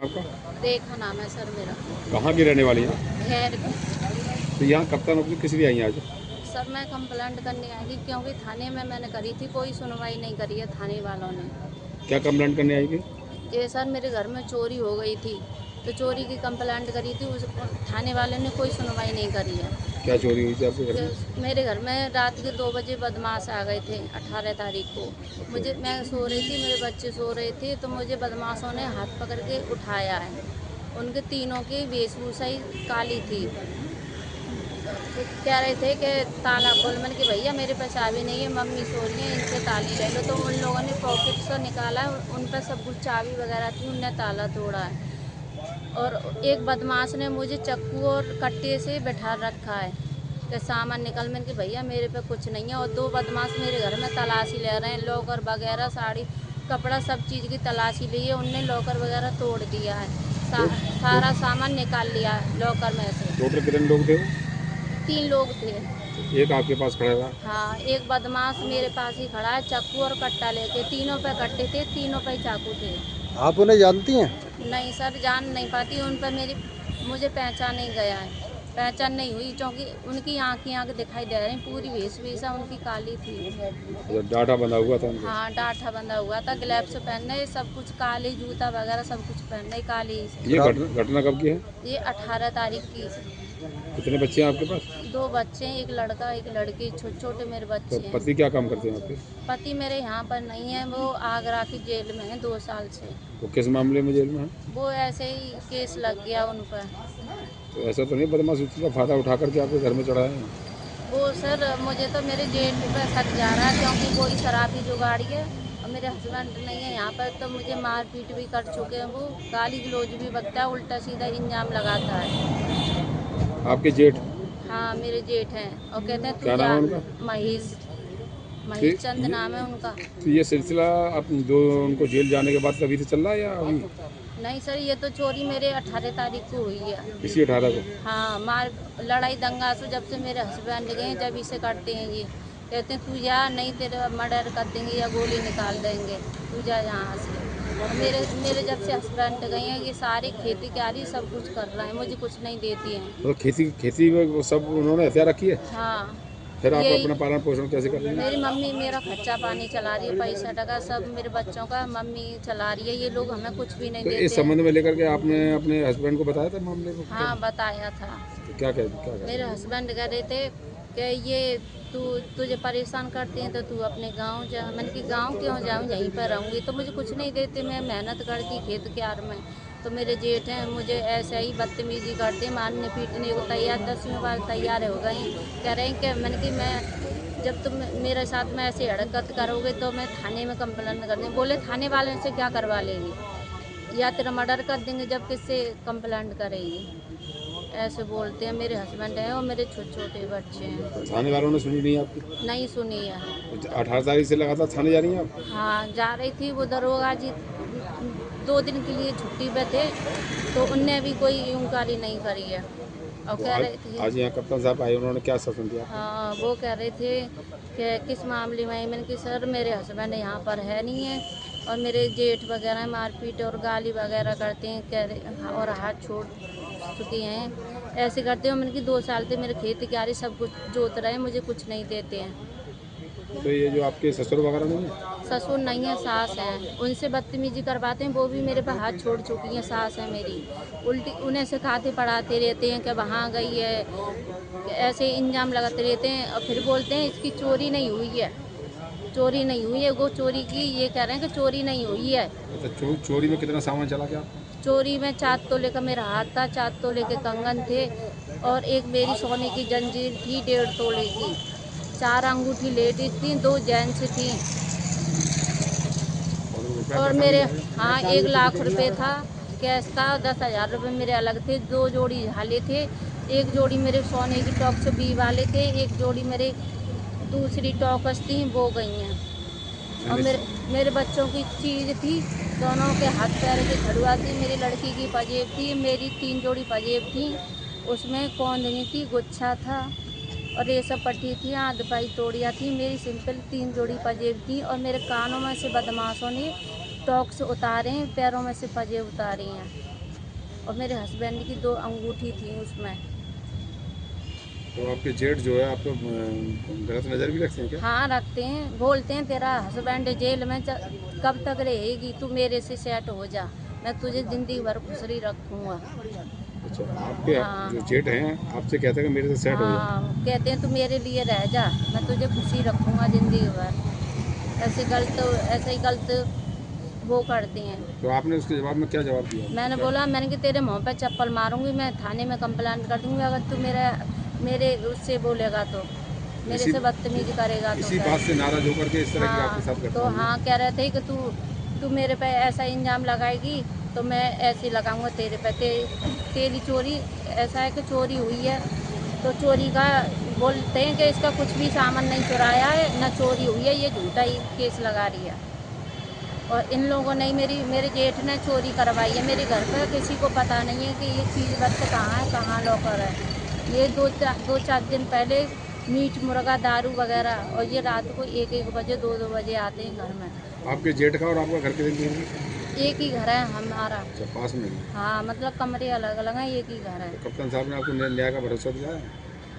आपका? रेखा नाम है सर मेरा। कहाँ की रहने वाली हैं? खैर तो यहाँ कप्तान ऑफिस किस लिए आई हैं आज? सर मैं कंप्लेंट करने आई थी क्योंकि थाने में मैंने करी थी, कोई सुनवाई नहीं करी है थाने वालों ने। क्या कंप्लेंट करने आई थी? ये सर मेरे घर में चोरी हो गई थी, तो चोरी की कंप्लेंट करी थी, उस थाने वाले ने कोई सुनवाई नहीं करी है। क्या चोरी हुई थी आपके घर में? मेरे घर में रात के 2 बजे बदमाश आ गए थे 18 तारीख को। मैं सो रही थी, मेरे बच्चे सो रहे थे, तो मुझे बदमाशों ने हाथ पकड़ के उठाया है। उनके तीनों की वेशभूषा ही काली थी। तो कह रहे थे कि ताला खोल, मैंने कि भैया मेरे पास चाबी नहीं है, मम्मी सो रही है, इनसे ताली ले लो। तो उन लोगों ने पॉकेट से निकाला, उन पर सब कुछ चाबी वगैरह थी, उनने ताला तोड़ा है। और एक बदमाश ने मुझे चाकू और कट्टे से बैठा रखा है कि सामान निकल। मैंने कि भैया मेरे पे कुछ नहीं है। और 2 बदमाश मेरे घर में तलाशी ले रहे हैं, लॉकर वगैरह, साड़ी कपड़ा सब चीज़ की तलाशी ली है। उनने लॉकर वगैरह तोड़ दिया है, सारा सामान निकाल लिया है लॉकर में से। टोटल कितने लोग थे वो? 3 लोग थे। एक आपके पास खड़ा था? हाँ, एक बदमाश मेरे पास ही खड़ा है चाकू और कट्टा लेके। तीनों पे कट्टे थे, तीनों पे चाकू थे। आप उन्हें जानती हैं? नहीं सर, जान नहीं पाती। उन पर मुझे पहचान नहीं गया है, पहचान नहीं हुई क्योंकि उनकी आँख दिखाई दे रही, पूरी वेशभूषा उनकी काली थी। अच्छा, डाटा बंधा हुआ था उनको? हाँ, डाठा बंधा हुआ था, ग्लव्स पहनने, सब कुछ काली, जूता वगैरह सब कुछ पहनने काली से। ये घटना कब की है? ये 18 तारीख की। कितने बच्चे हैं आपके पास? 2 बच्चे हैं, एक लड़का एक लड़की, छोटे छोटे मेरे तो बच्चे हैं। पति क्या काम करते हैं आपके? पति मेरे यहाँ पर नहीं है, वो आगरा की जेल में है 2 साल से। वो किस मामले में जेल में है? वो ऐसे ही केस लग गया उन पर। तो ऐसा तो नहीं बदमाश उसका फायदा उठा करके आपके घर में चढ़ाए हैं? वो सर मुझे तो मेरे जेठ पे शक जा रहा है क्योंकि कोई शराबी जुगाड़ी है और मेरे हस्बैंड नहीं है यहाँ पर, तो मुझे मारपीट भी कर चुके हैं। वो गाली गलौज भी बकता है, उल्टा सीधा इल्जाम लगाता है। आपके जेठ? हाँ, मेरे जेठ हैं और कहते हैं क्या तू नाम जा। है उनका? महेश चंद नाम है उनका। तो ये सिलसिला आप जो उनको जेल जाने के बाद तभी से चल रहा है या अभी? नहीं सर, ये तो चोरी मेरे 18 तारीख को हुई है। इसी 18 को? हाँ, लड़ाई दंगा से जब से मेरे हस्बैंड गए हैं, जब इसे करते हैं ये। कहते हैं तू जा, नहीं तेरे मर्डर कर देंगे या गोली निकाल देंगे, तू जा यहाँ से। और मेरे जब से हस्बैंड गए हैं, ये सारी खेती क्यारी सब कुछ कर रहे हैं, मुझे कुछ नहीं देती हैं। तो खेती में वो सब उन्होंने हथियार रखी है? हाँ, फिर आप ये अपना पालन पोषण कैसे कर रही हैं? मेरी मम्मी मेरा खर्चा पानी चला रही है, पैसा टका सब मेरे बच्चों का मम्मी चला रही है। ये लोग हमें कुछ भी नहीं तो देते इस संबंध में लेकर के आपने अपने हस्बैंड को बताया था मामले को? हाँ, बताया था। तो क्या कह मेरे हस्बैंड कह रहे थे कि ये तुझे परेशान करते हैं तो तू अपने गांव जा। मैंने कि गांव क्यों जाऊं, यहीं पर रहूंगी। तो मुझे कुछ नहीं देते, मैं मेहनत करती खेत क्यार में। तो मेरे जेठ हैं, मुझे ऐसे ही बदतमीजी करते, मारने पीटने को तैयार, 10वीं बार तैयार हो गई। कह रहे हैं कि मैंने कि मैं जब तुम मेरे साथ में ऐसी हरकत करोगे तो मैं थाने में कंप्लेंट कर दूँगी। बोले थाने वाले से क्या करवा लेगी, या तेरा मर्डर कर देंगे जब किससे कंप्लेंट करेगी। ऐसे बोलते हैं मेरे हस्बैंड हैं और मेरे छोटे छोटे बच्चे हैं। थाने वालों ने सुनी नहीं आपकी? नहीं सुनी है। 18 तारीख से लगातार थाने जा रही हैं आप? हाँ, जा रही थी। वो दरोगा जी 2 दिन के लिए छुट्टी पे थे, तो उनने भी कोई इंक्वायरी नहीं करी है। और तो कह रहे थे आज यहाँ कप्तान साहब आए, उन्होंने क्या आश्वासन दिया? हाँ, वो कह रहे थे कि किस मामले में। मैंने कि सर मेरे हस्बैंड यहाँ पर है नहीं है और मेरे जेठ वगैरह मारपीट और गाली वगैरह करते हैं, कह रहे और हाथ छोड़ चुके हैं, ऐसे करते हैं। मैंने कि 2 साल से मेरे खेत क्यारी सब कुछ जोत रहे हैं, मुझे कुछ नहीं देते हैं। तो ये जो आपके ससुर वगैरह नहीं है? ससुर नहीं है, सास है, उनसे बदतमीजी करवाते हैं, वो भी मेरे पे हाथ छोड़ चुकी हैं। सास है मेरी, उल्टी उन्हें सिखाते पढ़ाते रहते हैं कि वहाँ गई है, ऐसे इल्ज़ाम लगाते रहते हैं। और फिर बोलते हैं इसकी चोरी नहीं हुई है, चोरी नहीं हुई है। वो चोरी की ये कह रहे हैं कि चोरी नहीं हुई है। अच्छा, चोरी में कितना सामान चला गया? चोरी में 4 तोले का मेरा हाथ था, 4 तोले के कंगन थे और एक मेरी सोने की जंजीर थी 1.5 तोले की, 4 अंगूठी लेडीज थी, 2 जेंट्स थी। और मेरे हाँ 1 लाख रुपए था कैश था, 10,000 रुपये मेरे अलग थे, 2 जोड़ी झाले थे, एक जोड़ी मेरे सोने की टॉक्स बी वाले थे, एक जोड़ी मेरे दूसरी टॉक्स थी, वो गई हैं। और मेरे बच्चों की चीज़ थी, दोनों के हाथ पैर की खड़ुआ थी, मेरी लड़की की पजेब थी, मेरी 3 जोड़ी पजेब थी, उसमें कौंदनी थी, गुच्छा था और ये सब पट्टी थी, आध पाई तोड़िया थी। मेरी सिंपल 3 जोड़ी पजेब थी और मेरे कानों में से बदमाशों ने टॉक्स उतारे हैं, पैरों में से पजे उतारी हैं, और मेरे हस्बैंड की 2 अंगूठी थी उसमें। तो आपके जेठ जो है आपको गलत नज़र भी रखते हैं क्या? हाँ रखते हैं, बोलते हैं तेरा हस्बैंड जेल में कब तक रहेगी, तू मेरे से सेट हो जा, मैं तुझे जिंदगी भर खुशरी रखूँगा। अच्छा, आपके हाँ। जो जेठ हैं आपसे कहते हैं कि मेरे से सेट हो जाए। हाँ कहते हैं तू मेरे लिए रह जा, मैं तुझे खुशी रखूँगा जिंदगी भर। ऐसे ही गलत वो करते हैं। तो आपने उसके जवाब में क्या जवाब दिया? मैंने क्या? बोला, मैंने कि तेरे मुँह पे चप्पल मारूंगी, मैं थाने में कंप्लेंट कर दूंगी अगर तू मेरे उससे बोलेगा तो, मेरे इसी से बदतमीजी करेगा तो। इसी सर बात से नाराज होकर के इस तरह की आपके साथ हाँ, करते तो हैं। हाँ कह रहे थे कि तू मेरे पे ऐसा इल्ज़ाम लगाएगी तो मैं ऐसे लगाऊंगा तेरे पे, तेरी चोरी, ऐसा है कि चोरी हुई है तो चोरी का बोलते हैं कि इसका कुछ भी सामान नहीं चुराया है, ना चोरी हुई है, ये झूठा ही केस लगा रही है। और इन लोगों ने मेरे जेठ ने चोरी करवाई है मेरे घर पर, किसी को पता नहीं है कि ये चीज़ रख कहाँ है, कहाँ लॉकर है। ये 2-4 दिन पहले मीट मुर्गा दारू वगैरह, और ये रात को 1-1 बजे 2-2 बजे आते हैं घर में। आपके जेठ का और आपका घर कितनी दूर है? एक ही घर है हमारा। अच्छा, पास में ही। हाँ मतलब कमरे अलग अलग हैं, एक ही घर है। तो कप्तान साहब ने आपको न्याय का भरोसा दिलाया?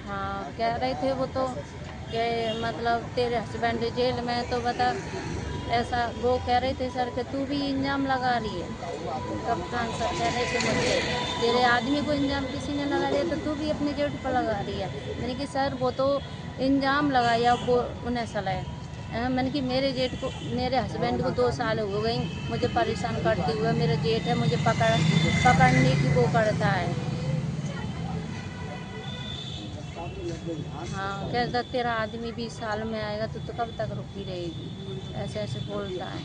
हाँ कह रहे थे वो तो कि मतलब तेरे हस्बैंड जेल में है, तो बता, ऐसा वो कह रहे थे सर कि तू भी इल्ज़ाम लगा रही है। कप्तान सर कह रहे थे मुझसे, तेरे आदमी को इल्ज़ाम किसी ने लगा दिया तो तू भी अपने जेठ पर लगा रही है। मैंने कि सर वो तो इल्ज़ाम लगाया, वो उन्हें सलाह। मैंने कि मेरे जेठ को, मेरे हस्बैंड को 2 साल हो गई मुझे परेशान करते हुए, मेरा जेठ है मुझे पकड़ने की वो करता है। हाँ कहता तेरा आदमी 20 साल में आएगा तो कब तक रुकी रहेगी, ऐसे ऐसे बोलता है।